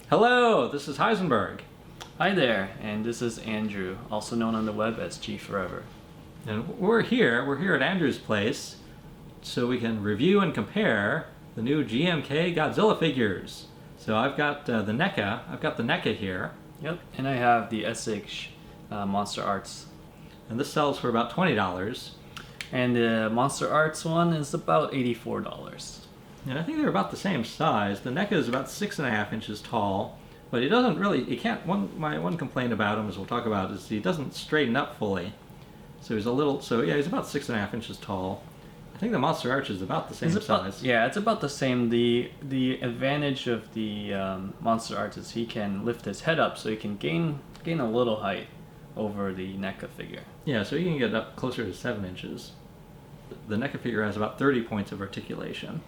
Hello, this is Heisenberg. Hi there, and this is Andrew, also known on the web as G Forever. And we're here at Andrew's place so we can review and compare the new GMK Godzilla figures. So I've got the NECA here. Yep, and I have the SH MonsterArts. And this sells for about $20. And the MonsterArts one is about $84. And I think they're about the same size. The NECA is about 6.5 inches tall, but he doesn't really, my one complaint about him, as we'll talk about, is he doesn't straighten up fully. So he's he's about 6.5 inches tall. I think the MonsterArts is about the same size. Yeah, it's about the same. The advantage of the MonsterArts is he can lift his head up, so he can gain a little height over the NECA figure. Yeah, so he can get up closer to 7 inches. The NECA figure has about 30 points of articulation.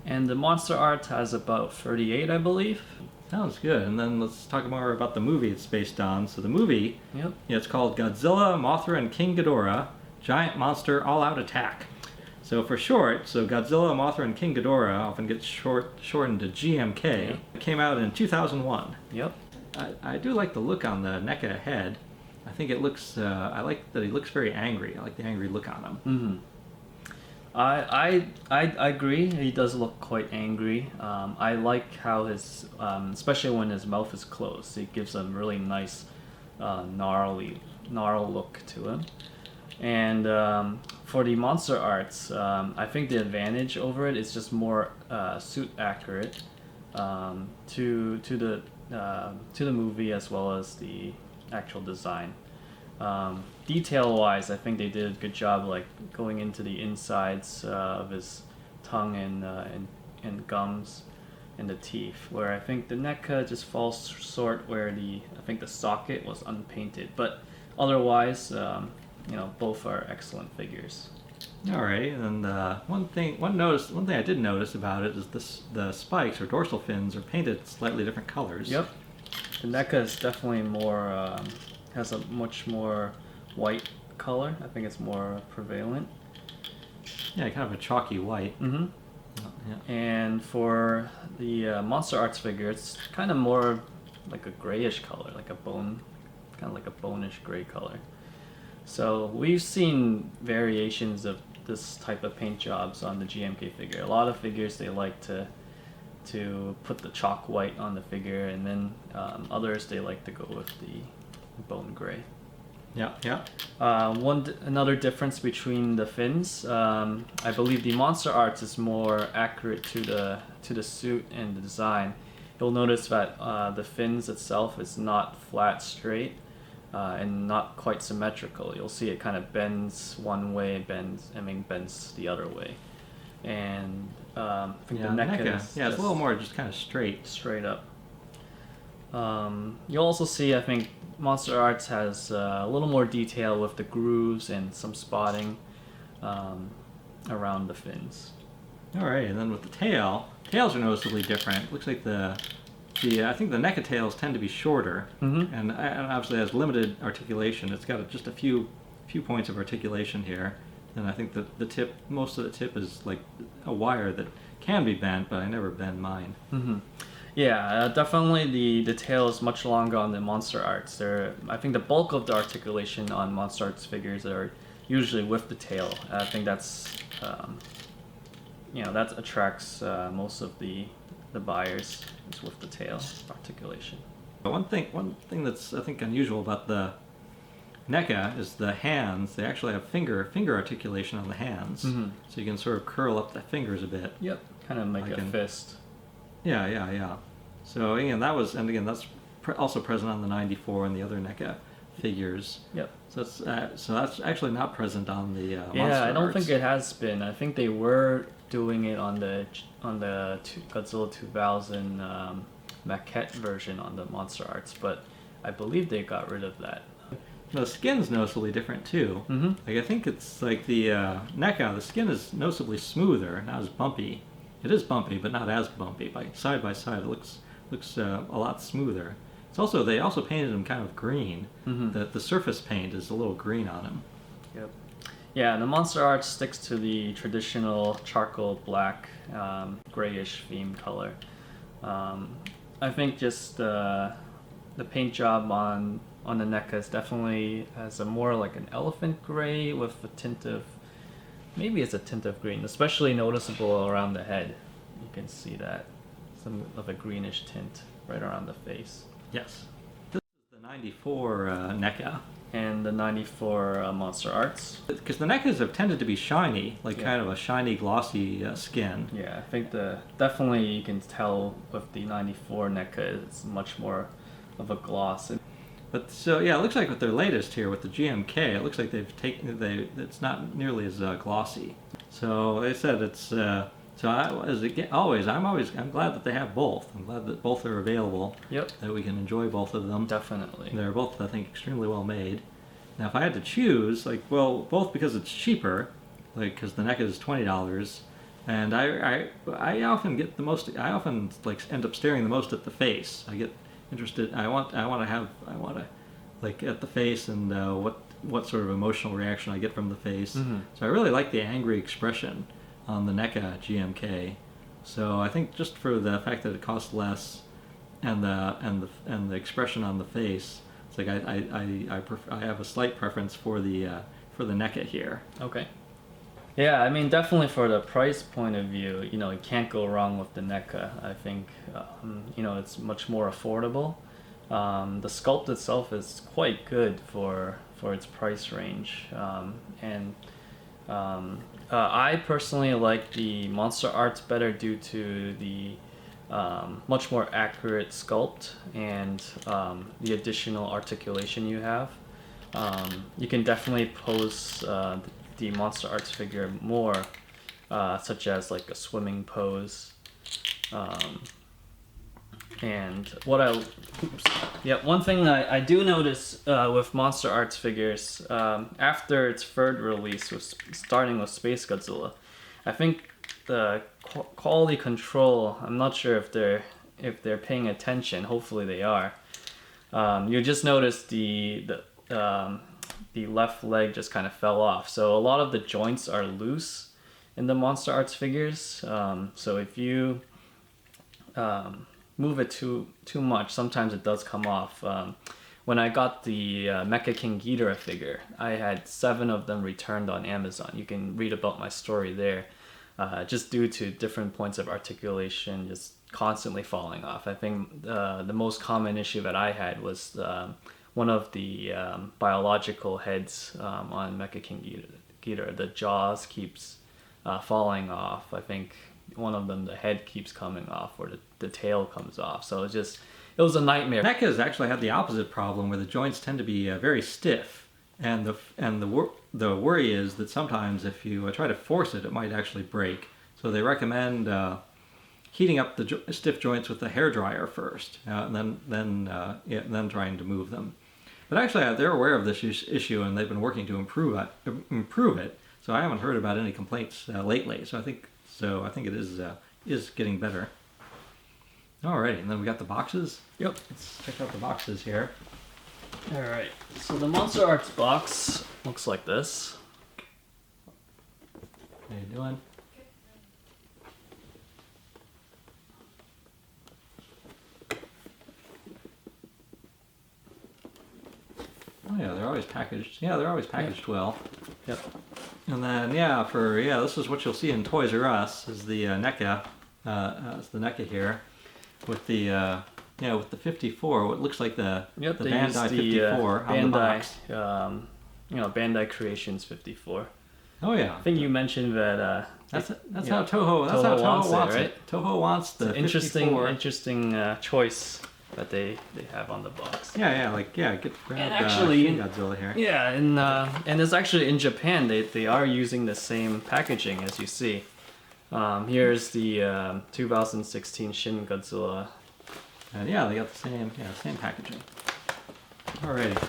And the MonsterArts has about 38, I believe. Sounds good. And then let's talk more about the movie it's based on. So the movie, Yep. It's called Godzilla, Mothra and King Ghidorah, Giant Monster All-Out Attack. So for short, Godzilla, Mothra and King Ghidorah often gets shortened to GMK. Yeah. It came out in 2001. Yep. I do like the look on the NECA head. I think it looks, I like that he looks very angry. I like the angry look on him. Mm-hmm. I agree. He does look quite angry. I like how his, especially when his mouth is closed, it gives a really nice, gnarl look to him. And for the MonsterArts, I think the advantage over it is just more suit accurate to the movie as well as the actual design. Detail-wise, I think they did a good job, like going into the insides of his tongue and gums and the teeth. Where I think the NECA just falls short, where I think the socket was unpainted. But otherwise, both are excellent figures. All right, and one thing I did notice about it is the spikes or dorsal fins are painted slightly different colors. Yep, the NECA is definitely more. Has a much more white color. I think it's more prevalent. Yeah, kind of a chalky white. Mm-hmm. Yeah. And for the MonsterArts figure, it's kind of more like a grayish color, like a bone, kind of like a bonish gray color. So we've seen variations of this type of paint jobs on the GMK figure. A lot of figures, they like to put the chalk white on the figure, and then others, they like to go with the bone gray. Yeah, yeah. Another difference between the fins, I believe the MonsterArts is more accurate to the suit and the design. You'll notice that the fins itself is not flat straight and not quite symmetrical. You'll see it kind of bends one way, bends the other way. And I think the NECA is it's a little more just kind of straight up. You'll also see, I think, MonsterArts has a little more detail with the grooves and some spotting around the fins. All right, and then with the tails are noticeably different. Looks like I think the NECA tails tend to be shorter, mm-hmm. and obviously has limited articulation. It's got just a few points of articulation here, and I think most of the tip is like a wire that can be bent, but I never bend mine. Mm-hmm. Yeah, definitely the tail is much longer on the MonsterArts. I think the bulk of the articulation on MonsterArts figures are usually with the tail. I think that's that attracts most of the buyers is with the tail articulation. But one thing that's I think unusual about the NECA is the hands. They actually have finger articulation on the hands, mm-hmm. so you can sort of curl up the fingers a bit. Yep, kind of like a fist. Yeah. So again, that's also present on the 94 and the other NECA figures. Yep. So that's actually not present on the Yeah, I don't MonsterArts. think it has been. I think they were doing it on the Godzilla 2000 maquette version on the MonsterArts, but I believe they got rid of that. The skin's noticeably different too. Mm-hmm. Like I think it's like the NECA. The skin is noticeably smoother, not as bumpy. It is bumpy, but not as bumpy. Side by side, it looks a lot smoother. They also painted him kind of green. Mm-hmm. The surface paint is a little green on him. Yep. Yeah, the MonsterArts sticks to the traditional charcoal black, grayish theme color. I think just the paint job on the NECA is definitely has a more like an elephant gray with a tint of, maybe it's a tint of green, especially noticeable around the head. You can see that, some of a greenish tint right around the face. Yes. This is the 94 NECA. And the 94 MonsterArts. Because the NECAs have tended to be shiny, like Yeah. kind of a shiny, glossy skin. Yeah, I think definitely you can tell with the 94 NECA it's much more of a gloss. But so yeah, it looks like with their latest here with the GMK, it looks like it's not nearly as glossy. So they said it's I'm glad that they have both. I'm glad that both are available. Yep. That we can enjoy both of them. Definitely. They're both, I think, extremely well made. Now, if I had to choose, both because it's cheaper, because the NECA is $20, and I often get the most. I often end up staring the most at the face. I get interested. I want to at the face and what sort of emotional reaction I get from the face. Mm-hmm. So I really like the angry expression on the NECA GMK. So I think just for the fact that it costs less, and the expression on the face, it's like I have a slight preference for the NECA here. Okay. Yeah, I mean, definitely for the price point of view, you can't go wrong with the NECA. I think, it's much more affordable. The sculpt itself is quite good for its price range. I personally like the MonsterArts better due to the much more accurate sculpt and the additional articulation you have. You can definitely pose the MonsterArts figure more, such as like a swimming pose. And one thing I do notice with MonsterArts figures, after its third release, starting with Space Godzilla, I think the quality control, I'm not sure if they're paying attention. Hopefully they are. You just notice the left leg just kind of fell off. So a lot of the joints are loose in the MonsterArts figures. So if you move it too much, sometimes it does come off. When I got the Mecha King Ghidorah figure, I had 7 of them returned on Amazon. You can read about my story there. Just due to different points of articulation just constantly falling off. I think the most common issue that I had was one of the biological heads on Mecha King Ghidorah. The jaws keeps falling off. I think one of them, the head keeps coming off, or the tail comes off. So it was a nightmare. NECA's actually had the opposite problem, where the joints tend to be very stiff, and the worry is that sometimes if you try to force it, it might actually break. So they recommend heating up the stiff joints with the hairdryer first, and then trying to move them. But actually, they're aware of this issue, and they've been working to improve it. So I haven't heard about any complaints lately. So I think it is getting better. Alright, and then we got the boxes. Yep. Let's check out the boxes here. Alright, so the MonsterArts box looks like this. How you doing? Oh yeah, they're always packaged. Yeah, they're always packaged well. Yep. And then this is what you'll see in Toys R Us is the NECA. It's the NECA here with the with the 54. What looks like the Bandai 54 on the box. Bandai Creations 54. Oh yeah. I think you mentioned that. That's how Toho wants it. Right? Toho wants the interesting 54. Choice that they have on the box. Grab actually, Godzilla here. Yeah, and it's actually in Japan. They are using the same packaging as you see. Here's the 2016 Shin Godzilla. And they got the same packaging. Alrighty.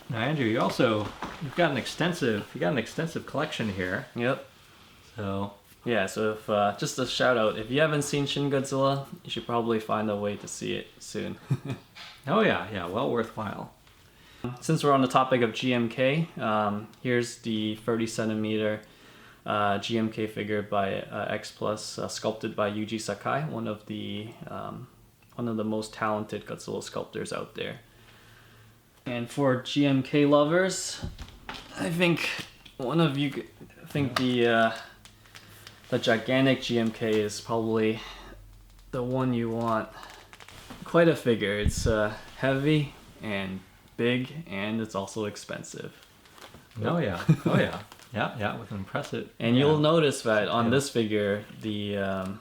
Now Andrew, you've got an extensive collection here. Yep. So if just a shout out, if you haven't seen Shin Godzilla, you should probably find a way to see it soon. Oh yeah, well worthwhile. Since we're on the topic of GMK, here's the 30 centimeter GMK figure by X Plus, sculpted by Yuji Sakai, one of the one of the most talented Godzilla sculptors out there. And for GMK lovers, I think the gigantic GMK is probably the one you want. Quite a figure. It's heavy and big, and it's also expensive. Oh yeah, yeah, with an impressive. And yeah. you'll notice that on this figure, the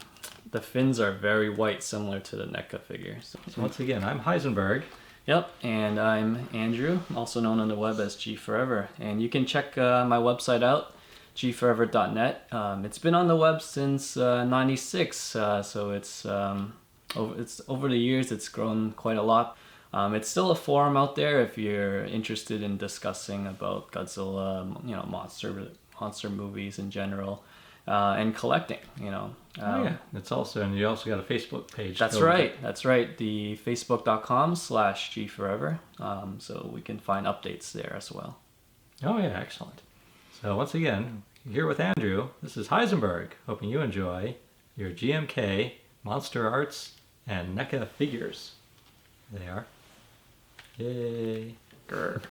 fins are very white, similar to the NECA figure. So once again, I'm Heisenberg. Yep, and I'm Andrew, also known on the web as G Forever. And you can check my website out, gforever.net. It's been on the web since '96, so it's over the years it's grown quite a lot. It's still a forum out there if you're interested in discussing about Godzilla, monster movies in general, and collecting. It's also, and you also got a Facebook page. That's right. The facebook.com/gforever. So we can find updates there as well. Oh yeah, excellent. So once again, here with Andrew, this is Heisenberg, hoping you enjoy your GMK, MonsterArts, and NECA figures. There they are. Yay. Grr.